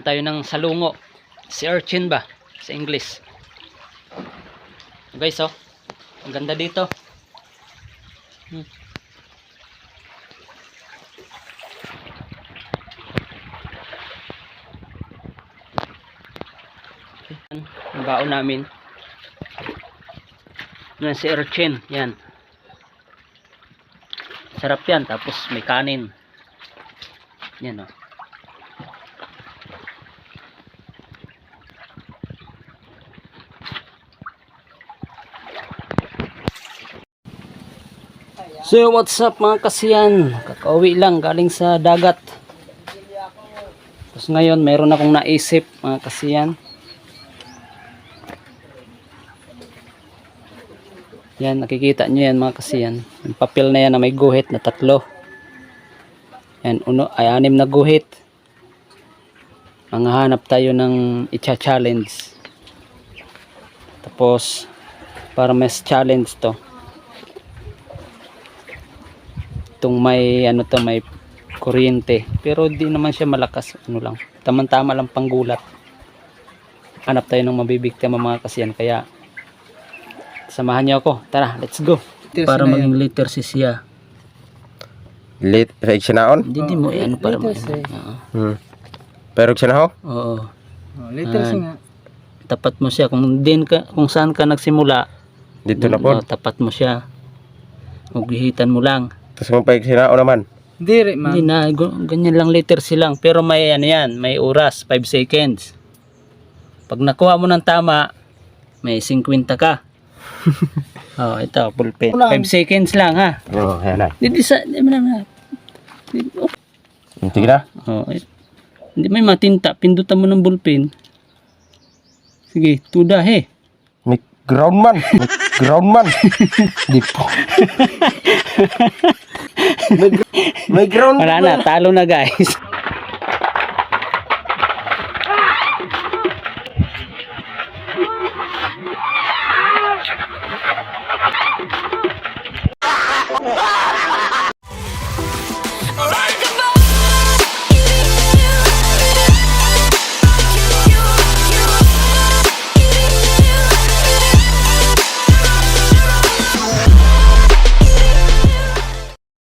tayo ng salungo. Si urchin ba? Sa English. Guys, oh. Ang ganda dito. Ang baon namin. Yan si urchin. Yan. Sarap yan. Tapos may kanin. Yan, oh. So what's up mga kasiyan, kakauwi lang galing sa dagat. Tapos ngayon meron akong naisip mga kasiyan. Yan, nakikita nyo yan mga kasiyan. Yung papel na yan na may guhit na 3. Yan, 6 na guhit. Manghahanap tayo ng i-challenge. Tapos para mas challenge to. Itong may may kuryente, pero di naman siya malakas, lang, tamang-tama lang panggulat. Hanap tayo ng mabibiktima mga kasiyan, kaya samahan niyo ako. Tara, let's go. Para maging liter si siya. Sinaon? Hindi mo para Pero sinaho? Oo. Liters nga. Tapat mo siya kung saan ka nagsimula. Dito na po. Tapat mo siya. Maghihitan mo lang. Tapos kung pa sinaon naman. Hindi man. Hindi na, ganyan lang liter silang. Pero may yan, may oras, 5 seconds. Pag nakuha mo ng tama, may 50 ka. Oh, ito, ballpen. 5 seconds lang ha. Oo, yan na. Hindi na. Sige na. Oh, hindi may matinta, pindutan mo ng ballpen. Sige, tuda he. May ground man. Di po. May ground. Wala na, talo na guys.